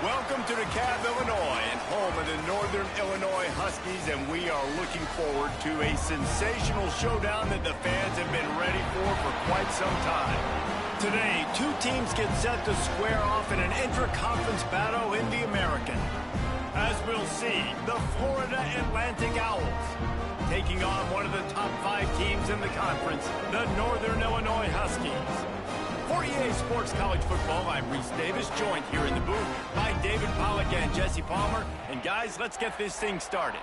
Welcome to DeKalb, Illinois, and home of the Northern Illinois Huskies, and we are looking forward to a sensational showdown that the fans have been ready for quite some time. Today, two teams get set to square off in an intra-conference battle in the American. As we'll see, the Florida Atlantic Owls taking on one of the top 5 teams in the conference, the Northern Illinois Huskies. For EA Sports College Football, I'm Reese Davis, joined here in the booth by David Pollack and Jesse Palmer. And guys, let's get this thing started.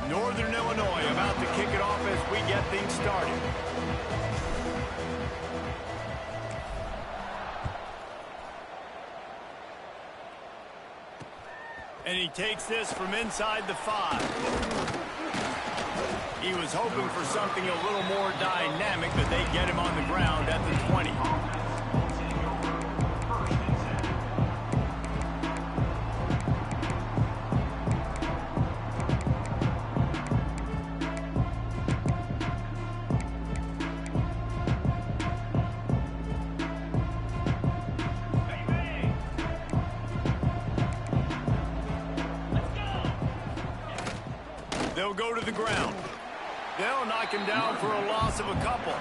Northern Illinois about to kick it off as we get things started. And he takes this from inside the 5. He was hoping for something a little more dynamic, but they get him on the ground at the 20. They'll go to the ground. They'll knock him down for a loss of a couple.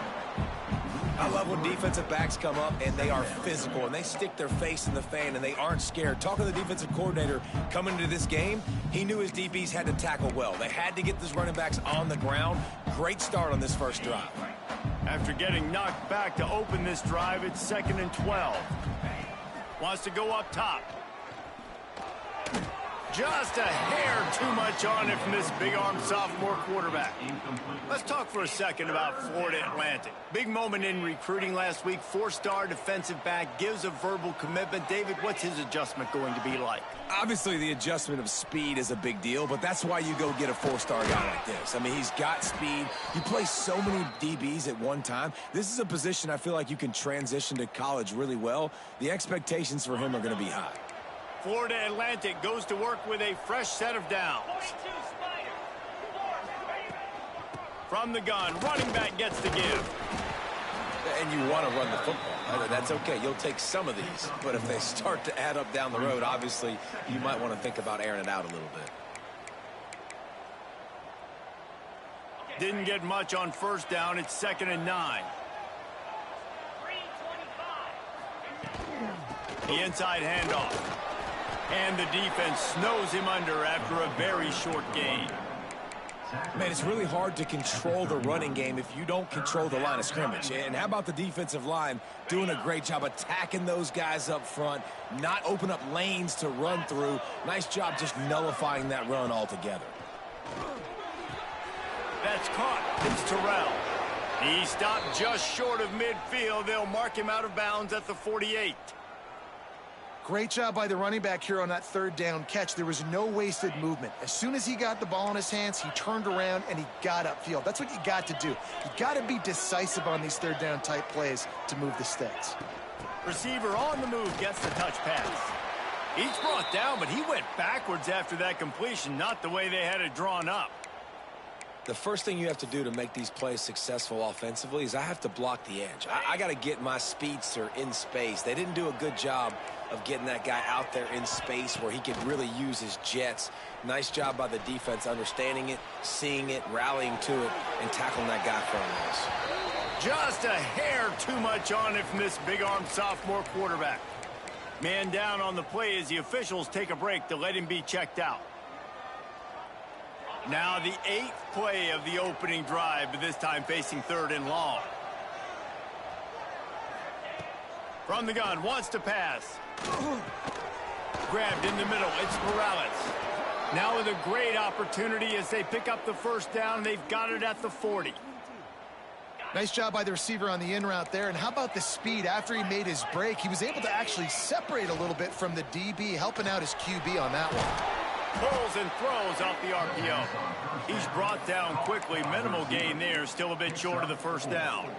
I love when defensive backs come up and they are physical and they stick their face in the fan and they aren't scared. Talking to the defensive coordinator coming into this game, he knew his DBs had to tackle well. They had to get these running backs on the ground. Great start on this first drive. After getting knocked back to open this drive, it's 2nd and 12. Wants to go up top. Just a hair too much on it from this big-armed sophomore quarterback. Let's talk for a second about Florida Atlantic. Big moment in recruiting last week. 4-star defensive back gives a verbal commitment. David, what's his adjustment going to be like? Obviously, the adjustment of speed is a big deal, but that's why you go get a 4-star guy like this. I mean, he's got speed. You play so many DBs at one time. This is a position I feel like you can transition to college really well. The expectations for him are going to be high. Florida Atlantic goes to work with a fresh set of downs. From the gun, running back gets the give. And you want to run the football. That's okay. You'll take some of these. But if they start to add up down the road, obviously, you might want to think about airing it out a little bit. Didn't get much on first down. It's 2nd and 9. The inside handoff. And the defense snows him under after a very short gain. Man, it's really hard to control the running game if you don't control the line of scrimmage. And how about the defensive line doing a great job attacking those guys up front, not open up lanes to run through. Nice job just nullifying that run altogether. That's caught. It's Terrell. He stopped just short of midfield. They'll mark him out of bounds at the 48. Great job by the running back here on that 3rd down catch. There was no wasted movement. As soon as he got the ball in his hands, he turned around and he got upfield. That's what you got to do. You got to be decisive on these 3rd down type plays to move the sticks. Receiver on the move gets the touch pass. He's brought down, but he went backwards after that completion, not the way they had it drawn up. The first thing you have to do to make these plays successful offensively is I have to block the edge. I got to get my speedster in space. They didn't do a good job of getting that guy out there in space where he could really use his jets. Nice job by the defense understanding it, seeing it, rallying to it, and tackling that guy for a loss. Just a hair too much on it from this big-armed sophomore quarterback. Man down on the play as the officials take a break to let him be checked out. Now the 8th play of the opening drive, but this time facing 3rd and long. From the gun, wants to pass. Grabbed in the middle, it's Morales. Now with a great opportunity as they pick up the first down. They've got it at the 40. Nice job by the receiver on the in route there. And how about the speed after he made his break? He was able to actually separate a little bit from the DB, helping out his QB on that one. Pulls and throws off the RPO. He's brought down quickly. Minimal gain there. Still a bit short of the first down.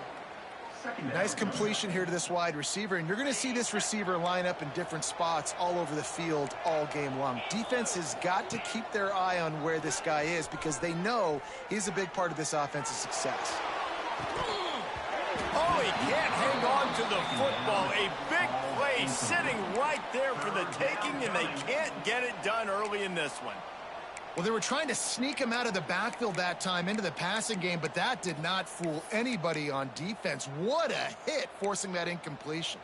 Nice completion here to this wide receiver, and you're going to see this receiver line up in different spots all over the field all game long. Defense has got to keep their eye on where this guy is because they know he's a big part of this offense's success. Oh, he can't hang on to the football. A big play sitting right there for the taking, and they can't get it done early in this one. Well, they were trying to sneak him out of the backfield that time into the passing game, but that did not fool anybody on defense. What a hit, forcing that incompletion.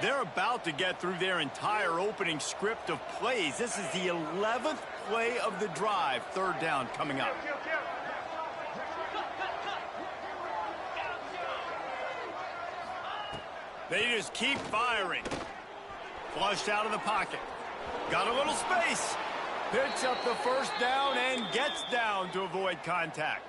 They're about to get through their entire opening script of plays. This is the 11th play of the drive. Third down coming up. They just keep firing. Flushed out of the pocket. Got a little space. Picks up the first down and gets down to avoid contact.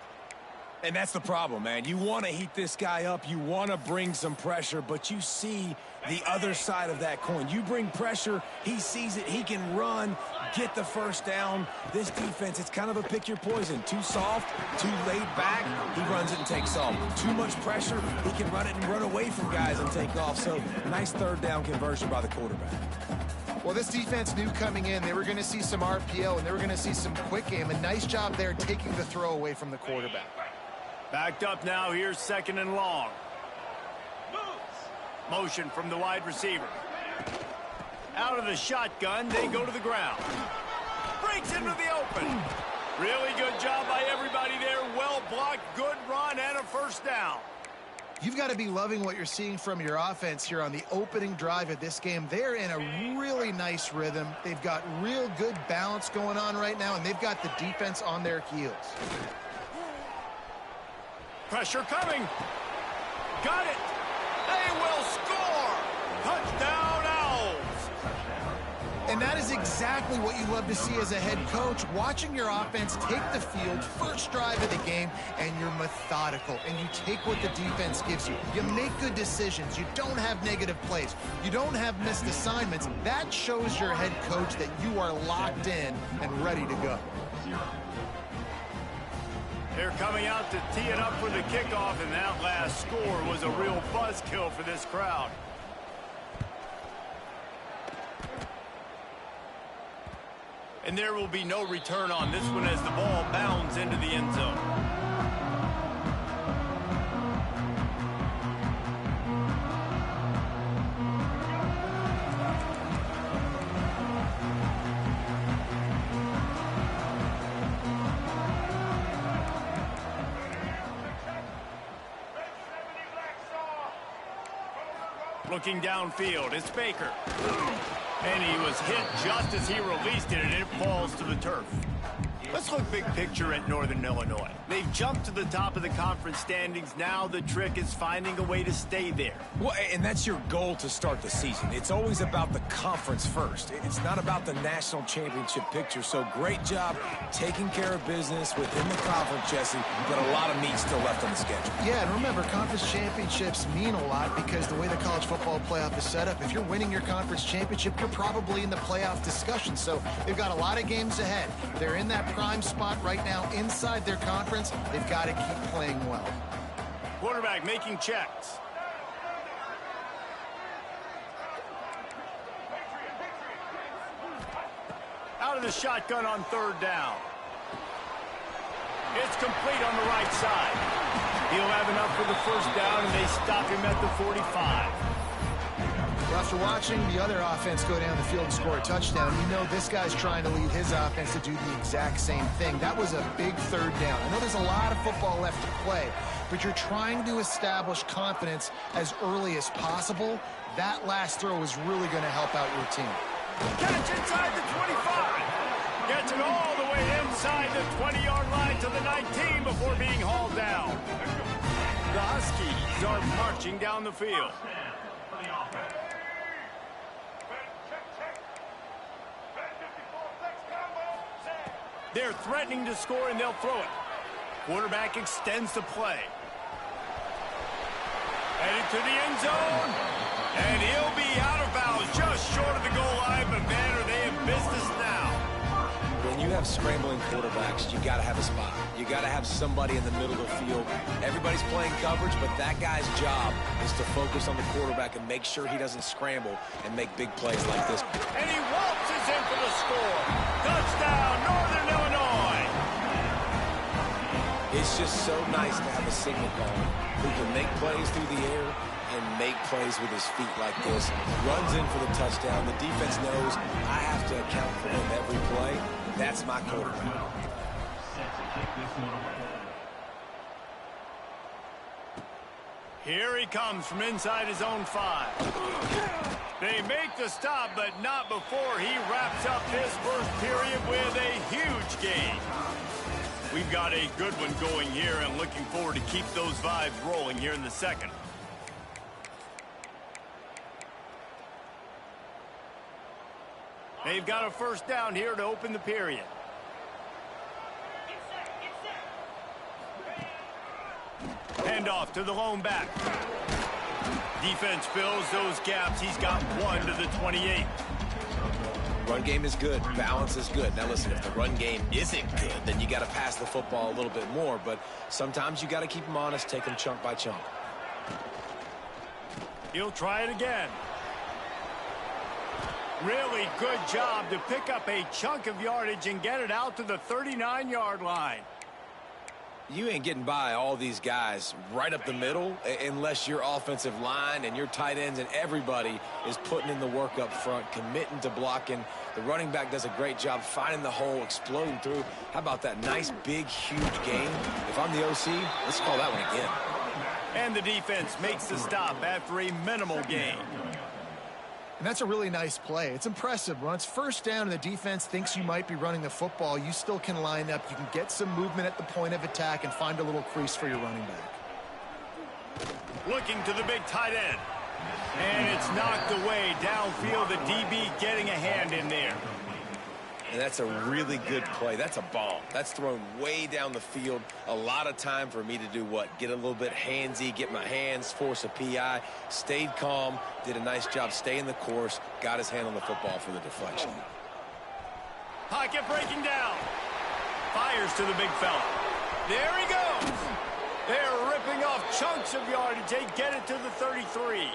And that's the problem, man. You want to heat this guy up. You want to bring some pressure, but you see the other side of that coin. You bring pressure, he sees it, he can run, get the first down. This defense, it's kind of a pick your poison. Too soft, too laid back, he runs it and takes off. Too much pressure, he can run it and run away from guys and take off. So, nice third down conversion by the quarterback. Well, this defense knew coming in they were going to see some RPO and they were going to see some quick game. A nice job there taking the throw away from the quarterback. Backed up now. Here's second and long. Motion from the wide receiver. Out of the shotgun, they go to the ground. Breaks into the open. Really good job by everybody there. Well blocked, good run, and a first down. You've got to be loving what you're seeing from your offense here on the opening drive of this game. They're in a really nice rhythm. They've got real good balance going on right now, and they've got the defense on their heels. Pressure coming. Got it. They will score. Touchdown, Owls. And that is exactly what you love to see as a head coach, watching your offense take the field, first drive of the game, and you're methodical, and you take what the defense gives you. You make good decisions. You don't have negative plays. You don't have missed assignments. That shows your head coach that you are locked in and ready to go. They're coming out to tee it up for the kickoff, and that last score was a real buzzkill for this crowd. And there will be no return on this one as the ball bounds into the end zone. Looking downfield, it's Baker. And he was hit just as he released it, and it falls to the turf. Let's look big picture at Northern Illinois. They've jumped to the top of the conference standings. Now the trick is finding a way to stay there. Well, and that's your goal to start the season. It's always about the conference first. It's not about the national championship picture. So great job taking care of business within the conference, Jesse, but a lot of meat still left on the schedule. Yeah, and remember, conference championships mean a lot because the way the college football playoff is set up, if you're winning your conference championship, you're probably in the playoff discussion. So they've got a lot of games ahead. They're in that prime spot right now inside their conference. They've got to keep playing well. Quarterback making checks. Out of the shotgun on third down. It's complete on the right side. He'll have enough for the first down, and they stop him at the 45. Well, after watching the other offense go down the field and score a touchdown, you know this guy's trying to lead his offense to do the exact same thing. That was a big third down. I know there's a lot of football left to play, but you're trying to establish confidence as early as possible. That last throw is really going to help out your team. Catch inside the 25. Gets it all the way inside the 20-yard line to the 19 before being hauled down. The Huskies are marching down the field. They're threatening to score, and they'll throw it. Quarterback extends the play. Headed to the end zone. And he'll be out of bounds just short of the goal line, but man, are they in business now. When have scrambling quarterbacks, you got to have a spot. You got to have somebody in the middle of the field. Everybody's playing coverage, but that guy's job is to focus on the quarterback and make sure he doesn't scramble and make big plays like this. And he waltzes in for the score. Touchdown, Northern Illinois. It's just so nice to have a signal caller who can make plays through the air and make plays with his feet like this. Runs in for the touchdown. The defense knows I have to account for him every play. That's my quarterback. Here he comes from inside his own 5. They make the stop, but not before he wraps up this first period with a huge gain. We've got a good one going here and looking forward to keep those vibes rolling here in the second. They've got a first down here to open the period. Hand off to the lone back. Defense fills those gaps. He's got 1 to the 28. Run game is good. Balance is good. Now, listen, if the run game isn't good, then you got to pass the football a little bit more. But sometimes you got to keep them honest, take them chunk by chunk. He'll try it again. Really good job to pick up a chunk of yardage and get it out to the 39-yard line. You ain't getting by all these guys right up the middle unless your offensive line and your tight ends and everybody is putting in the work up front, committing to blocking. The running back does a great job finding the hole, exploding through. How about that nice, big, huge gain? If I'm the OC, let's call that one again. And the defense makes the stop after a minimal gain. And that's a really nice play. It's impressive. When it's first down and the defense thinks you might be running the football, you still can line up. You can get some movement at the point of attack and find a little crease for your running back. Looking to the big tight end. And it's knocked away downfield. The DB getting a hand in there. And that's a really good play. That's a bomb. That's thrown way down the field. A lot of time for me to do what? Get a little bit handsy, get my hands, force a PI. Stayed calm, did a nice job staying the course, got his hand on the football for the deflection. Pocket breaking down. Fires to the big fella. There he goes. They're ripping off chunks of yardage. They get it to the 33.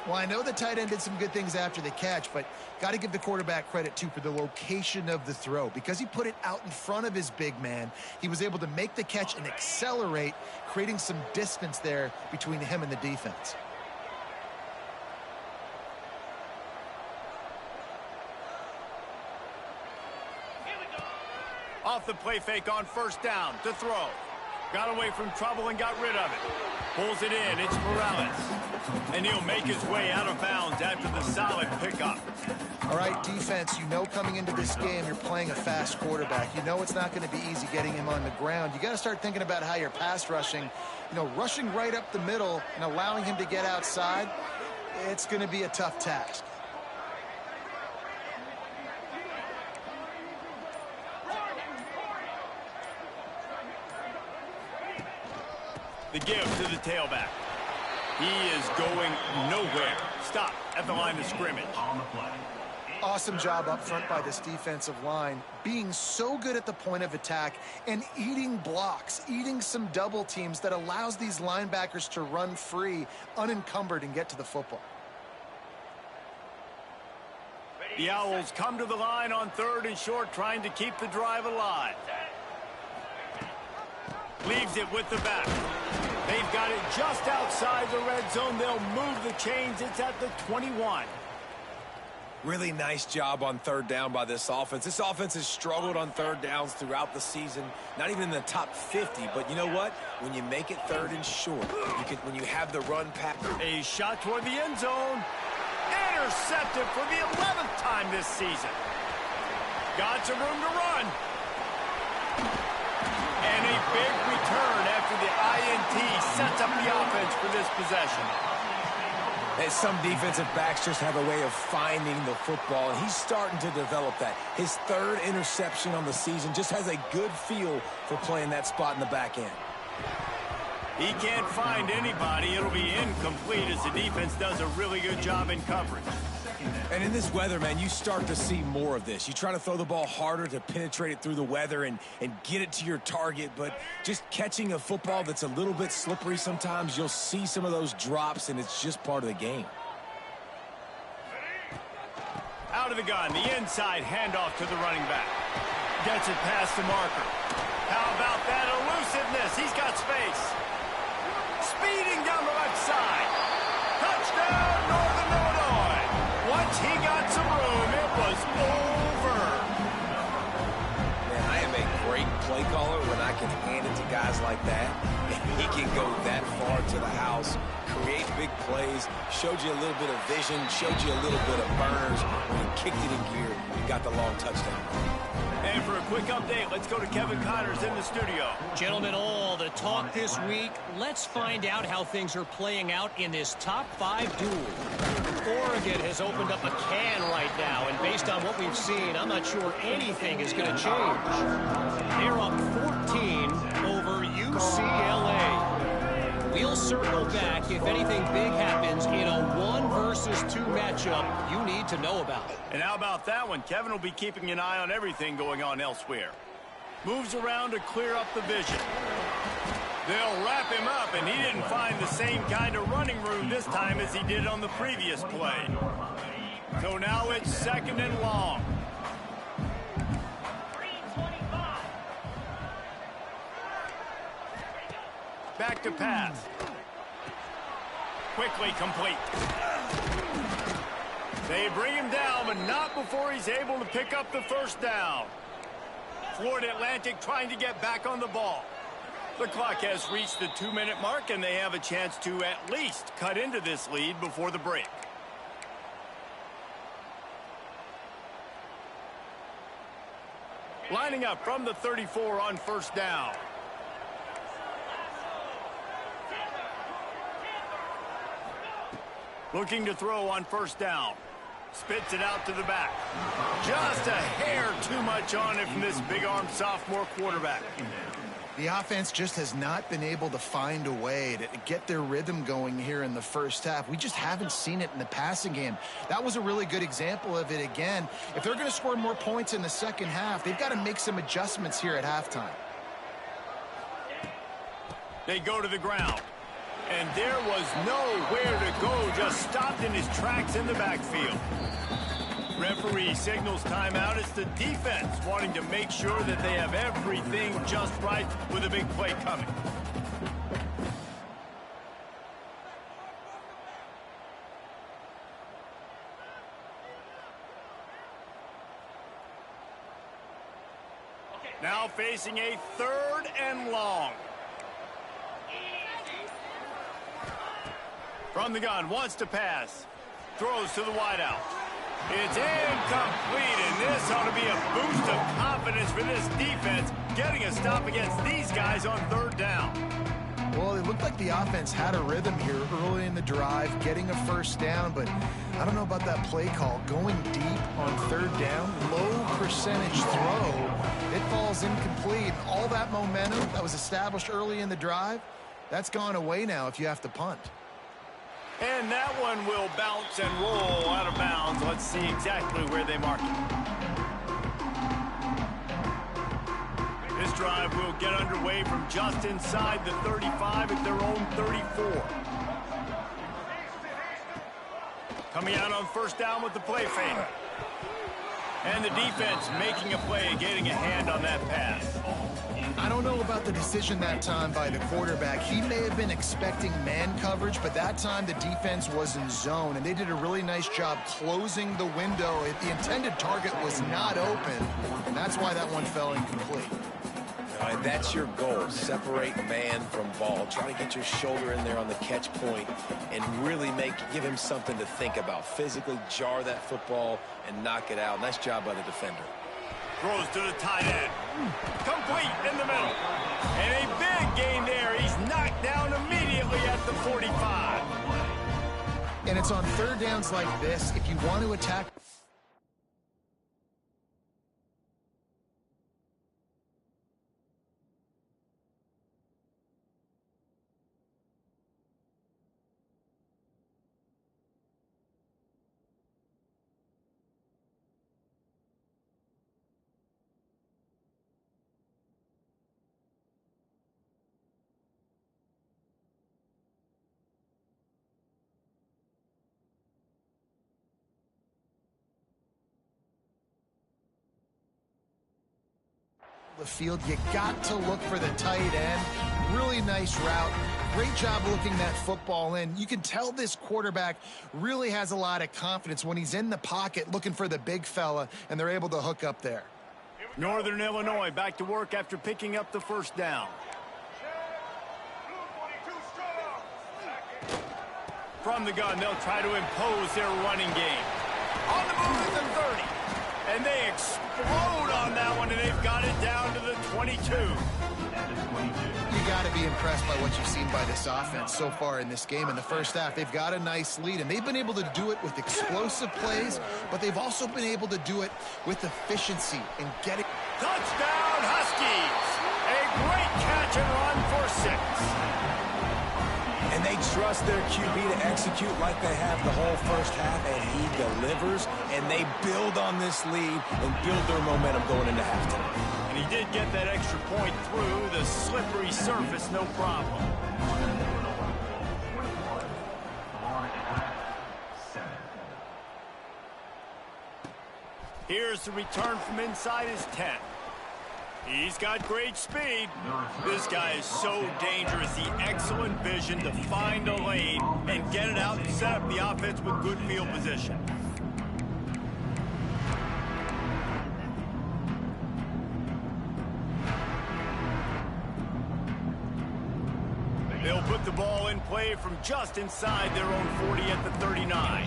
Well, I know the tight end did some good things after the catch, but got to give the quarterback credit, too, for the location of the throw. Because he put it out in front of his big man, he was able to make the catch and accelerate, creating some distance there between him and the defense. Off the play fake on first down to throw. Got away from trouble and got rid of it. Pulls it in. It's Morales. And he'll make his way out of bounds after the solid pickup. All right, defense, you know coming into this game you're playing a fast quarterback. You know it's not going to be easy getting him on the ground. You got to start thinking about how you're pass rushing. You know, rushing right up the middle and allowing him to get outside, it's going to be a tough task. The give to the tailback. He is going nowhere. Stop at the line of scrimmage. Awesome job up front by this defensive line, being so good at the point of attack and eating blocks, eating some double teams that allows these linebackers to run free, unencumbered, and get to the football. The Owls come to the line on 3rd and short, trying to keep the drive alive. Leaves it with the back. They've got it just outside the red zone. They'll move the chains. It's at the 21. Really nice job on 3rd down by this offense. This offense has struggled on 3rd downs throughout the season. Not even in the top 50, but you know what? When you make it 3rd and short, when you have the run pack. A shot toward the end zone. Intercepted for the 11th time this season. Got some room to run. And a big return after the INT sets up the offense for this possession. And some defensive backs just have a way of finding the football, and he's starting to develop that. His 3rd interception on the season just has a good feel for playing that spot in the back end. He can't find anybody. It'll be incomplete as the defense does a really good job in coverage. And in this weather, man, you start to see more of this. You try to throw the ball harder to penetrate it through the weather and get it to your target, but just catching a football that's a little bit slippery sometimes, you'll see some of those drops, and it's just part of the game. Out of the gun, the inside handoff to the running back. Gets it past the marker. How about that elusiveness? He's got space. Speeding down the left side. Touchdown, Northern Illinois. Once he got some room, it was over. Man, I am a great play caller when I can hand it to guys like that. He can go that far to the house, create big plays, showed you a little bit of vision, showed you a little bit of burners. When he kicked it in gear, he got the long touchdown. And for a quick update, let's go to Kevin Connors in the studio. Gentlemen, all the talk this week. Let's find out how things are playing out in this top 5 duel. Oregon has opened up a can right now, and based on what we've seen, I'm not sure anything is going to change. They're up 14 over UCLA. We'll circle back if anything big happens in a 1 versus 2 matchup you need to know about. And how about that one? Kevin will be keeping an eye on everything going on elsewhere. Moves around to clear up the vision. They'll wrap him up, and he didn't find the same kind of running room this time as he did on the previous play. So now it's 2nd and long. Back to pass. Quickly complete. They bring him down, but not before he's able to pick up the first down. Florida Atlantic trying to get back on the ball. The clock has reached the 2-minute mark, and they have a chance to at least cut into this lead before the break. Lining up from the 34 on first down. Looking to throw on first down. Spits it out to the back. Just a hair too much on it from this big-armed sophomore quarterback. The offense just has not been able to find a way to get their rhythm going here in the first half. We just haven't seen it in the passing game. That was a really good example of it again. If they're going to score more points in the second half, they've got to make some adjustments here at halftime. They go to the ground. And there was nowhere to go, just stopped in his tracks in the backfield. Referee signals timeout. It's the defense wanting to make sure that they have everything just right with a big play coming. Now facing a 3rd and long. From the gun, wants to pass. Throws to the wideout. It's incomplete, and this ought to be a boost of confidence for this defense, getting a stop against these guys on 3rd down. Well, it looked like the offense had a rhythm here early in the drive, getting a first down, but I don't know about that play call. Going deep on 3rd down, low percentage throw, it falls incomplete. All that momentum that was established early in the drive, that's gone away now if you have to punt. And that one will bounce and roll out of bounds. Let's see exactly where they mark it. This drive will get underway from just inside the 35 at their own 34. Coming out on first down with the play fake. And the defense making a play, getting a hand on that pass. I don't know about the decision that time by the quarterback. He may have been expecting man coverage, but that time the defense was in zone, and they did a really nice job closing the window. The intended target was not open, and that's why that one fell incomplete. And that's your goal. Separate man from ball. Try to get your shoulder in there on the catch point and really give him something to think about. Physically jar that football and knock it out. Nice job by the defender. Throws to the tight end. Complete in the middle. And a big gain there. He's knocked down immediately at the 45. And it's on 3rd downs like this, if you want to attack the field, you got to look for the tight end. Really nice route. Great job looking that football in. You can tell this quarterback really has a lot of confidence when he's in the pocket looking for the big fella, and they're able to hook up there. Northern Illinois back to work after picking up the first down. From the gun, they'll try to impose their running game. On the move at the 30. And they explode on that one, and they've got it down to the 22. You got to be impressed by what you've seen by this offense so far in this game. In the first half, they've got a nice lead, and they've been able to do it with explosive plays, but they've also been able to do it with efficiency and getting... Touchdown, Huskies! A great catch and run for 6. And they trust their QB to execute like they have the whole first half, and he delivers, and they build on this lead and build their momentum going into halftime. And he did get that extra point through the slippery surface, no problem. Here's the return from inside his 10. He's got great speed. This guy is so dangerous. The excellent vision to find a lane and get it out and set up the offense with good field position. They'll put the ball in play from just inside their own 40 at the 39.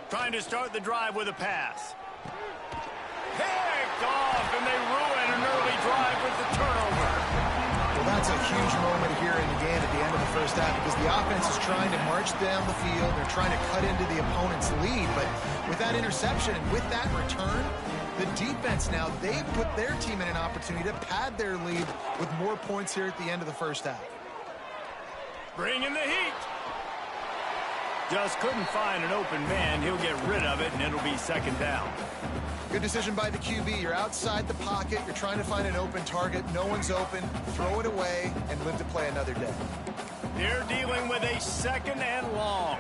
Trying to start the drive with a pass. Picked off, and they ruin an early drive with the turnover. Well, that's a huge moment here in the game at the end of the first half because the offense is trying to march down the field. They're trying to cut into the opponent's lead, but with that interception and with that return, the defense now, they've put their team in an opportunity to pad their lead with more points here at the end of the first half. Bring in the heat. Just couldn't find an open man. He'll get rid of it, and it'll be second down. Good decision by the QB. You're outside the pocket. You're trying to find an open target. No one's open. Throw it away and live to play another day. They're dealing with a second and long.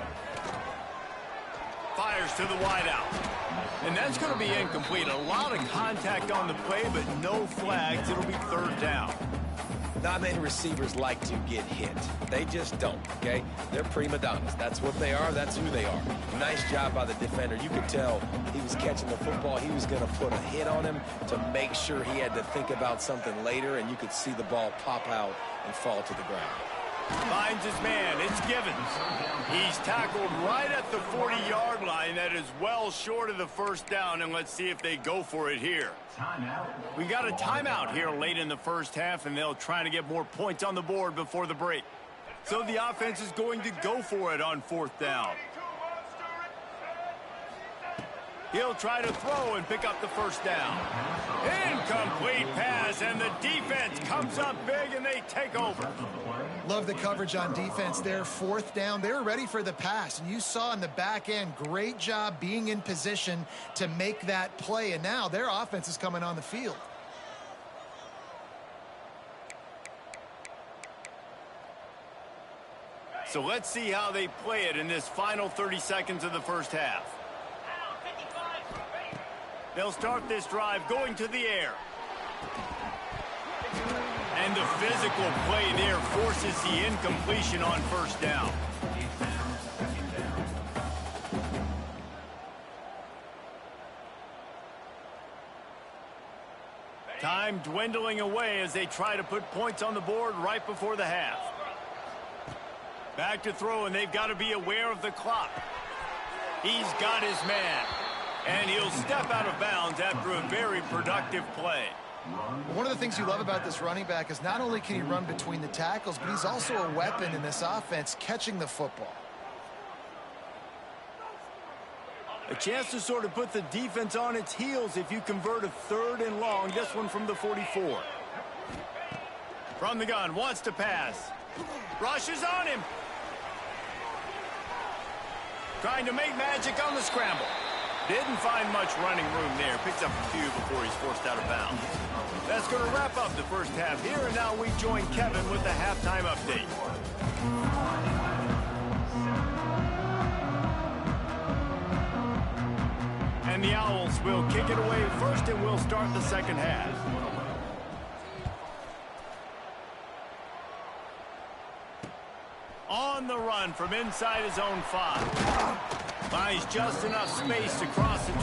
Fires to the wideout. And that's going to be incomplete. A lot of contact on the play, but no flags. It'll be third down. Not many receivers like to get hit. They just don't, okay? They're prima donnas. That's what they are. That's who they are. Nice job by the defender. You could tell he was catching the football. He was going to put a hit on him to make sure he had to think about something later, and you could see the ball pop out and fall to the ground. Finds his man. It's Givens. He's tackled right at the 40-yard line. That is well short of the first down, and let's see if they go for it here. We got a timeout here late in the first half, and they'll try to get more points on the board before the break. So the offense is going to go for it on fourth down. He'll try to throw and pick up the first down. Incomplete pass, and the defense comes up big, and they take over. Love the coverage on defense there. Fourth down. They were ready for the pass, and you saw in the back end, great job being in position to make that play, and now their offense is coming on the field. So let's see how they play it in this final 30 seconds of the first half. They'll start this drive going to the air. And the physical play there forces the incompletion on first down. Time dwindling away as they try to put points on the board right before the half. Back to throw, and they've got to be aware of the clock. He's got his man. And he'll step out of bounds after a very productive play. One of the things you love about this running back is not only can he run between the tackles, but he's also a weapon in this offense catching the football. A chance to sort of put the defense on its heels if you convert a third and long. This one from the 44. From the gun, wants to pass. Rushes on him. Trying to make magic on the scramble. Didn't find much running room there. Picks up a few before he's forced out of bounds. That's going to wrap up the first half here, and now we join Kevin with the halftime update. And the Owls will kick it away first, and we'll start the second half. On the run from inside his own 5. Finds just enough space to cross the